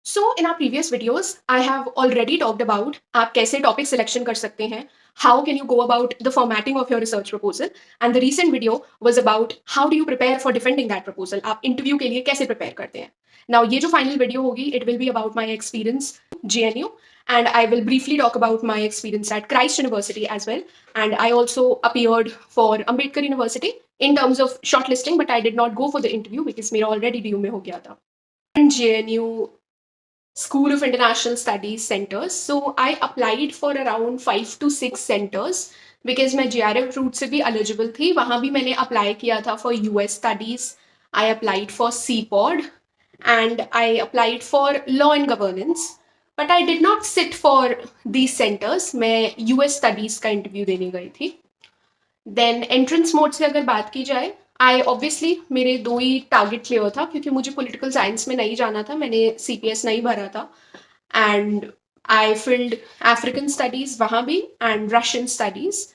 So in our previous videos, I have already talked about आप कैसे topic selection कर सकते हैं, how can you go about the formatting of your research proposal, and the recent video was about how do you prepare for defending that proposal. आप interview के लिए कैसे prepare करते हैं. Now ये जो final video होगी, it will be about my experience JNU, and I will briefly talk about my experience at Christ University as well. And I also appeared for Ambedkar University in terms of shortlisting, but I did not go for the interview because मेरा already DU में हो गया था. JNU School of International Studies centers. So I applied for around 5 to 6 centers because मैं JRF route से भी eligible थी. वहाँ भी मैंने apply किया था for US studies. I applied for CPOD and I applied for law and governance. But I did not sit for these centers. मैं US studies का interview देने गई थी. देन एंट्रेंस मोड से अगर बात की जाए, आई ऑब्वियसली मेरे 2 ही टारगेट क्लियर था क्योंकि मुझे पॉलिटिकल साइंस में नहीं जाना था, मैंने CPS नहीं भरा था. And I field African studies वहाँ भी and Russian studies.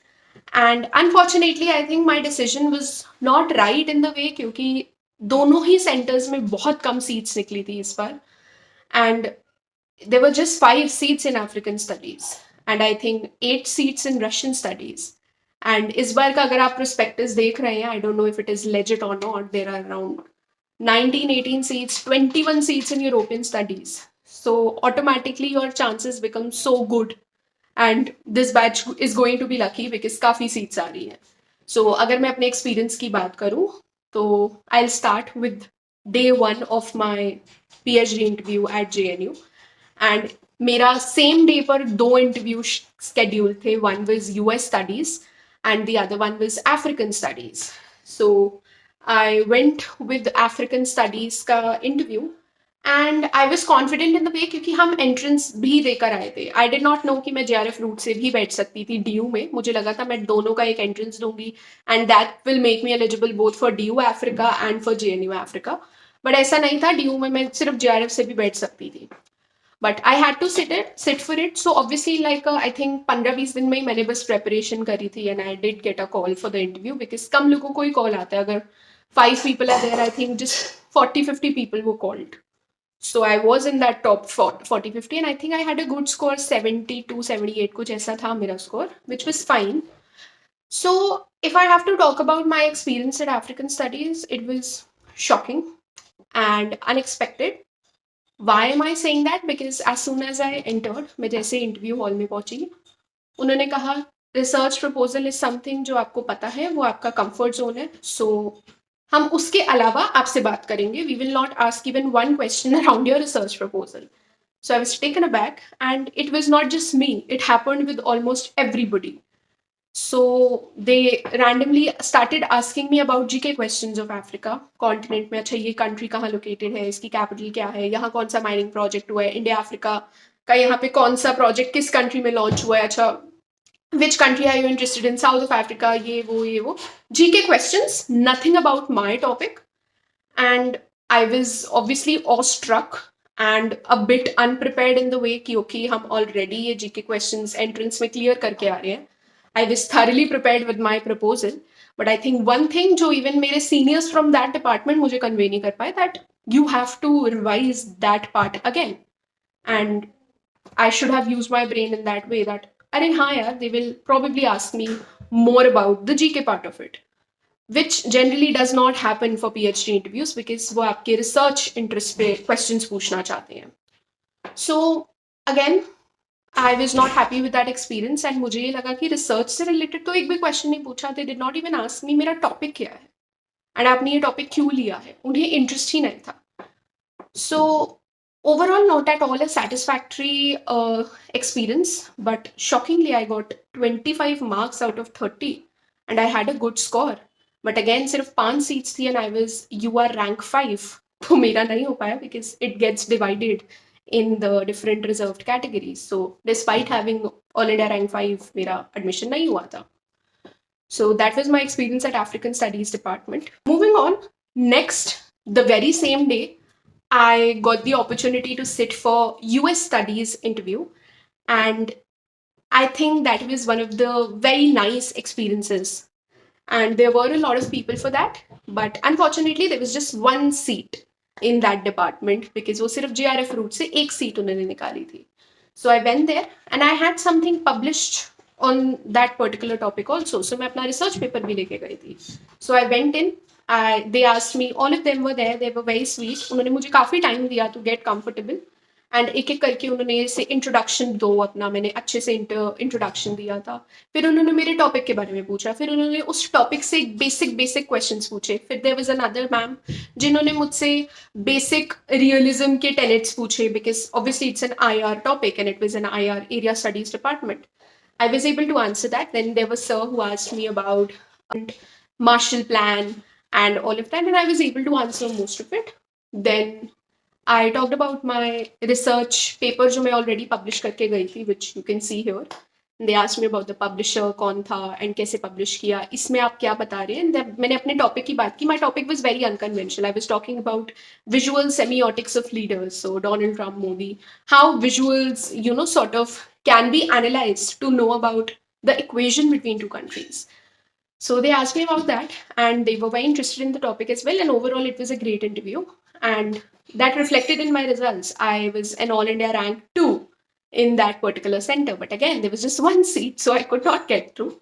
And unfortunately I think my decision was not right in the way, क्योंकि दोनों ही सेंटर्स में बहुत कम सीट्स निकली थी इस बार. And there were just 5 seats in African studies and I think 8 seats in Russian studies. And इस बार का अगर आप prospectus देख रहे हैं, I don't know if it is legit or not, there are around 19-18 seats, 21 seats in European studies. So automatically your chances become so good and this batch is going to be lucky because काफ़ी seats आ रही हैं. So अगर मैं अपने experience की बात करूँ तो I'll start with day 1 of my PhD interview at JNU. And मेरा सेम डे पर 2 इंटरव्यू स्केड्यूल थे. One was US studies and the other one was African studies. So I went with African studies का interview and I was confident in the way क्योंकि हम entrance भी देकर आए थे. आई डिड नॉट नो कि मैं JRF रूट से भी बैठ सकती थी DU में. मुझे लगा था मैं दोनों का एक एंट्रेंस दूंगी and that will make me eligible both for DU Africa and for JNU Africa. But ऐसा नहीं था. DU में मैं सिर्फ JRF से भी बैठ सकती थी. But I had to sit for it. So obviously like I think 15-20 दिन में ही मैंने बस प्रेपरेशन करी थी and I did get a call for the interview because कम लोगों को ही कॉल आता है. अगर 5 people are there, I think just 40-50 people were called. So I was in that top 40-50 and I think I had a good score, 72-78 कुछ ऐसा था मेरा score, which was fine. So if I have to talk about my experience at African studies, it was shocking and unexpected. Why am I saying that? Because as soon as I entered, मैं जैसे interview hall में पहुंची, उन्होंने कहा research proposal is something जो आपको पता है, वो आपका कंफर्ट जोन है. सो हम उसके अलावा आपसे बात करेंगे. We will not ask even one question around your research proposal. So I was taken aback and it was not just me. It happened with almost everybody. So they randomly started asking me about GK questions of Africa. Continent में अच्छा ये country कहाँ located है, इसकी capital क्या है, यहाँ कौन सा माइनिंग प्रोजेक्ट हुआ है, इंडिया अफ्रीका का यहाँ पे कौन सा प्रोजेक्ट किस कंट्री में लॉन्च हुआ है, अच्छा which country are you interested in, South of Africa, ये वो GK questions, nothing about my topic. And I was obviously awestruck and a bit unprepared in the way कि okay हम already ये GK questions entrance में clear करके आ रहे हैं. I was thoroughly prepared with my proposal, but I think one thing जो even मेरे seniors from that department मुझे convey नहीं कर पाए, that you have to revise that part again. And I should have used my brain in that way that अरे हाँ यार, they will probably ask me more about the GK part of it, which generally does not happen for PhD interviews because वो आपके research interest पे questions पूछना चाहते हैं. So again, I was not happy with that experience and मुझे ये लगा कि research से related तो एक भी question नहीं पूछा. They did not even ask me मेरा topic क्या है and आपने ये topic क्यों लिया है. उन्हें interest ही नहीं था. So overall, not at all a satisfactory experience, but shockingly, I got 25 marks out of 30 and I had a good score. But again, सिर्फ 5 seats थी and I was UR rank 5. तो मेरा नहीं हो पाया because it gets divided in the different reserved categories. So despite having all India rank 5, मेरा admission नहीं हुआ था. So that was my experience at African Studies department. Moving on, next, the very same day, I got the opportunity to sit for US studies interview and I think that was one of the very nice experiences and there were a lot of people for that, but unfortunately there was just one seat in that department because वो सिर्फ JRF route से एक seat उन्होंने निकाली थी. So I went there and I had something published on that particular topic also. So मैं अपना research paper भी लेके गई थी. So I went in. They asked me, all of them were there. They were very sweet. उन्होंने मुझे काफी time दिया to get comfortable. एंड एक एक करके उन्होंने से इंट्रोडक्शन दो अपना, मैंने अच्छे से इंट्रोडक्शन दिया था. फिर उन्होंने मेरे टॉपिक के बारे में पूछा, फिर उन्होंने उस टॉपिक से बेसिक क्वेश्चंस पूछे. फिर देयर वाज अनदर मैम जिन्होंने मुझसे बेसिक रियलिज्म के टेनेट्स पूछे because obviously it's an IR topic and it was an IR area studies department. I was able to answer that. Then there was sir who asked me about Marshall Plan and all of that, and I was able to answer most of it. Then I talked about my research paper जो मैं already publish करके गई थी, which you can see here. They asked me about the publisher, कौन था and कैसे publish किया, इसमें आप क्या बता रहे हैं. And then मैंने अपने topic की बात की. My topic was very unconventional. I was talking about visual semiotics of leaders. So Donald Trump, Modi, how visuals, sort of can be analyzed to know about the equation between two countries. So they asked me about that and they were very interested in the topic as well. And overall, it was a great interview. And that reflected in my results. I was an All India rank 2 in that particular center. But again, there was just one seat, so I could not get through.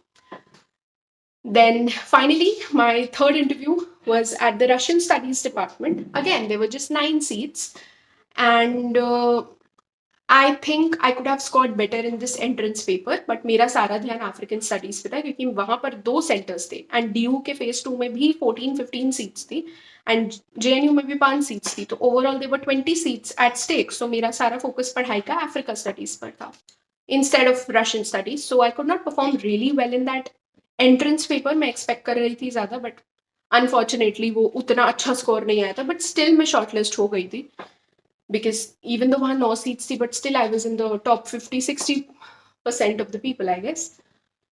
Then finally, my third interview was at the Russian Studies Department. Again, there were just 9 seats. And I think I could have scored better in this entrance paper, but मेरा सारा ध्यान African Studies पे था क्योंकि वहाँ पर 2 centers थे and DU के phase 2 में भी 14-15 seats थी and JNU में भी 5 seats थी. तो overall there were 20 seats at stake. So मेरा सारा focus पढ़ाई का Africa Studies पर था instead of Russian Studies. So I could not perform really well in that entrance paper. मैं expect कर रही थी ज़्यादा, but unfortunately वो उतना अच्छा score नहीं आया था. But still मैं shortlist हो गई थी. Because even though वहाँ 9 seats थी, but still I was in the top 50-60% of the people, I guess.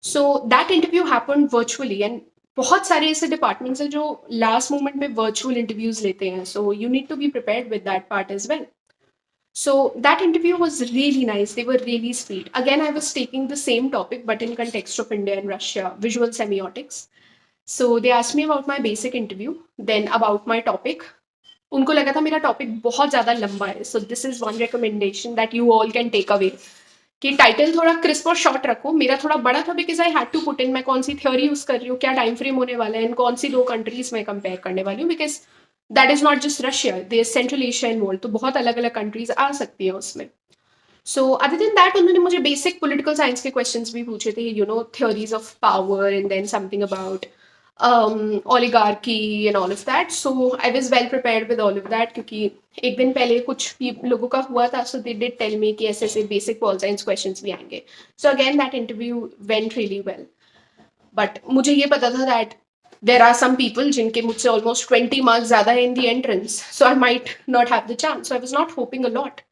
So that interview happened virtually and बहुत सारे ऐसे departments हैं जो last moment में virtual interviews लेते हैं. So you need to be prepared with that part as well. So that interview was really nice. They were really sweet. Again, I was taking the same topic, but in context of India and Russia, visual semiotics. So they asked me about my basic interview, then about my topic. उनको लगा था मेरा topic बहुत ज़्यादा लंबा है. So this is one recommendation that you all can take away कि title थोड़ा क्रिस्प और शॉर्ट रखो. मेरा थोड़ा बड़ा था because I had to put in मैं कौन सी थ्योरी यूज़ कर रही हूँ, क्या टाइम फ्रेम होने वाला है, एंड कौन सी 2 कंट्रीज में कंपेयर करने वाली हूँ because that is not just Russia, there Central Asia involve, तो बहुत अलग अलग कंट्रीज आ सकती है उसमें. सो अदर देन दैट उन्होंने मुझे बेसिक पॉलिटिकल साइंस के क्वेश्चंस भी पूछे थे, theories of power and then something about oligarchy and all of that. So I was well prepared with all of that क्योंकि एक दिन पहले कुछ लोगों का हुआ था. So they did tell me कि ऐसे ऐसे basic pol science questions भी आएंगे. So again that interview went really well. But मुझे ये पता था that there are some people जिनके मुझसे almost 20 marks ज़्यादा है in the entrance. So I might not have the chance. So I was not hoping a lot.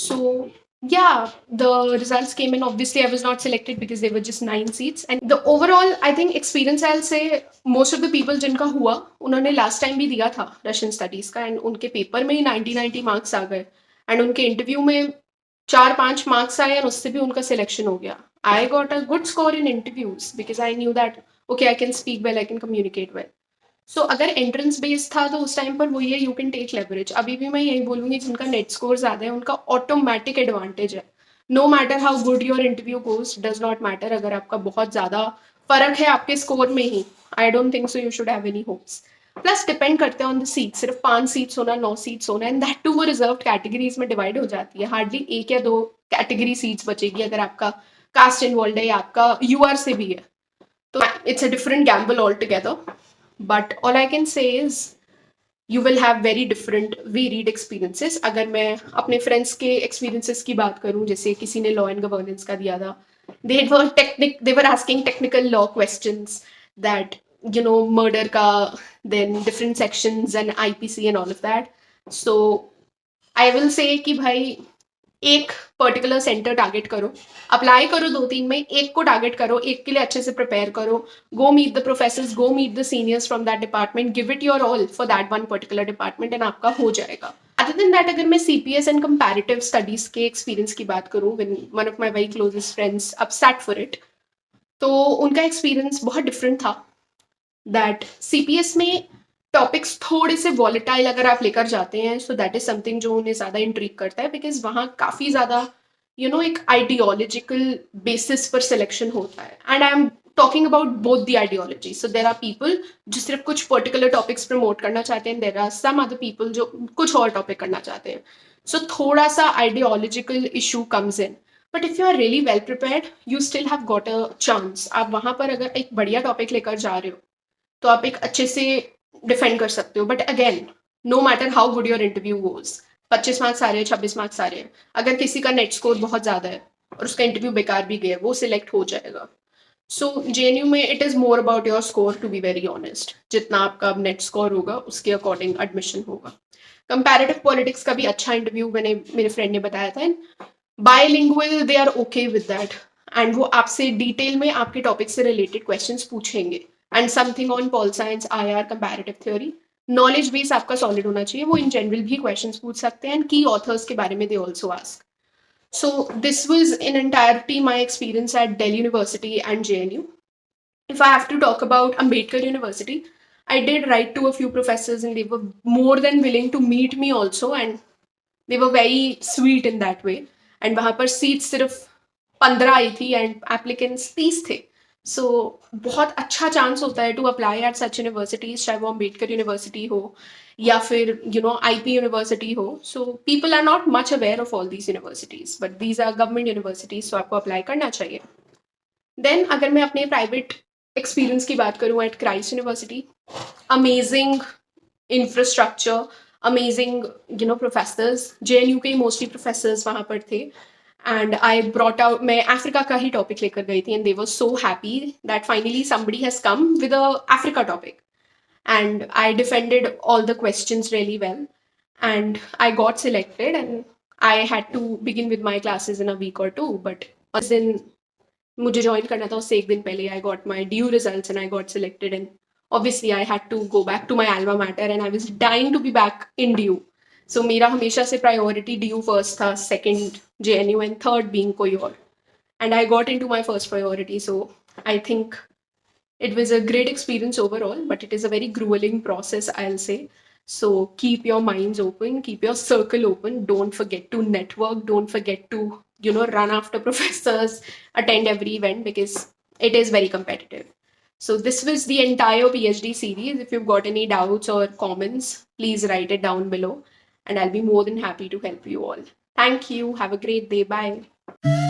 So yeah, the results came in. Obviously, I was not selected because there were just 9 seats. And the overall, I think, experience, I'll say, most of the people जिनका हुआ, उन्होंने last time भी दिया था Russian Studies का, and उनके paper में ही 90 marks आ गए. And उनके interview में 4-5 marks आए और उससे भी उनका selection हो गया. I got a good score in interviews because I knew that, okay, I can speak well, I can communicate well. सो अगर एंट्रेंस बेस्ड था तो उस टाइम पर वो ये यू कैन टेक लेवरेज. अभी भी मैं यही बोलूँगी जिनका नेट स्कोर ज़्यादा है उनका ऑटोमेटिक एडवांटेज है. No matter how good your interview goes, does not matter. अगर आपका बहुत ज़्यादा फर्क है आपके स्कोर में ही, I don't think so you should have any hopes. Plus depend करते हैं ऑन द सीट. सिर्फ 5 सीट्स होना, 9 सीट्स होना, एंड दैट टू वो रिजर्व कैटेगरीज में डिवाइड हो जाती है. हार्डली 1 या 2 कैटेगरी सीट्स बचेगी अगर आपका कास्ट इन्वॉल्व है या आपका UR से भी है. तो it's a different Gamble all together. But all I can say is you will have very different varied experiences. अगर मैं अपने friends के experiences की बात करूँ, जैसे किसी ने law and governance का दिया था, they were asking technical law questions that murder का, then different sections and IPC and all of that. So I will say कि भाई एक पर्टिकुलर सेंटर टारगेट करो, अप्लाई करो 2-3 में, एक को टारगेट करो, एक के लिए अच्छे से प्रिपेयर करो, go meet the professors, go meet the seniors from that department, give it your all for that one particular department and आपका हो जाएगा. अदर देन दैट अगर मैं CPS एंड कंपैरेटिव स्टडीज के एक्सपीरियंस की बात करूँ, one of my very closest friends अब सैट फॉर इट, तो उनका एक्सपीरियंस बहुत डिफरेंट था. दैट CPS में टॉपिक्स थोड़े से वॉलेटाइल अगर आप लेकर जाते हैं, सो दैट इज समथिंग जो उन्हें ज़्यादा इंट्रीग करता है, बिकॉज वहाँ काफ़ी ज़्यादा एक आइडियोलॉजिकल बेसिस पर सिलेक्शन होता है, and I am talking about both the ideology. So there are people जो सिर्फ कुछ पर्टिकुलर टॉपिक्स प्रमोट करना चाहते हैं, there are some other people जो कुछ और टॉपिक करना चाहते हैं. सो थोड़ा सा ideological issue comes in, but if you are really well prepared, you still have got a chance. आप वहाँ पर अगर एक बढ़िया टॉपिक लेकर जा रहे हो, तो आप एक अच्छे से डिफेंड कर सकते हो. But again, no matter how good your interview goes, 25 marks आ रहे हैं, 26 मार्क्स आ रहे हैं, अगर किसी का नेट स्कोर बहुत ज़्यादा है और उसका इंटरव्यू बेकार भी गया, वो सिलेक्ट हो जाएगा. सो जेएनयू में it is more about your score, to be very honest. जितना आपका नेट स्कोर होगा उसके अकॉर्डिंग एडमिशन होगा. कंपैरेटिव पॉलिटिक्स का भी अच्छा इंटरव्यू मैंने मेरे फ्रेंड ने बताया था. Bilingual they are okay with that, and वो आपसे डिटेल में आपके टॉपिक से रिलेटेड क्वेश्चंस पूछेंगे. And something on pol science, IR, comparative theory. Knowledge base आपका सॉलिड होना चाहिए. वो इन जनरल भी क्वेश्चंस पूछ सकते हैं, एंड की ऑथर्स के बारे में they also ask. So this was in entirety my experience at Delhi University and JNU. If I have to talk about Ambedkar University, I did write to a few professors and they were more than willing to meet me also, and they were very sweet in that way. And वहाँ पर seat सिर्फ 15 आई थी and applicants 30 थे. सो बहुत अच्छा chance होता है to apply at such universities, चाहे वो अम्बेडकर यूनिवर्सिटी हो या फिर आईपी यूनिवर्सिटी हो. So people are not much aware of all these universities, but these are government universities, so आपको अप्लाई करना चाहिए. देन अगर मैं अपने प्राइवेट एक्सपीरियंस की बात करूँ at Christ University, amazing infrastructure, amazing professors. JNU के मोस्टली प्रोफेसर्स वहाँ पर थे, एंड आई ब्रॉट आउट, मैं अफ्रीका का ही टॉपिक लेकर गई थी, and they were so happy that finally somebody has come with a Africa topic, and I defended all the questions really well, and I got selected, and I had to begin with my classes in a week or two. But उस दिन मुझे join करना था, उससे एक दिन पहले I got my due results and I got selected, and obviously I had to go back to my alma mater, and I was dying to be back in due. So मेरा हमेशा से priority due first था, second JNU, and third being कोई और, and I got into my first priority. So I think it was a great experience overall, but it is a very grueling process, I'll say. So keep your minds open, keep your circle open. Don't forget to network. Don't forget to, run after professors, attend every event, because it is very competitive. So this was the entire PhD series. If you've got any doubts or comments, please write it down below, and I'll be more than happy to help you all. Thank you. Have a great day. Bye.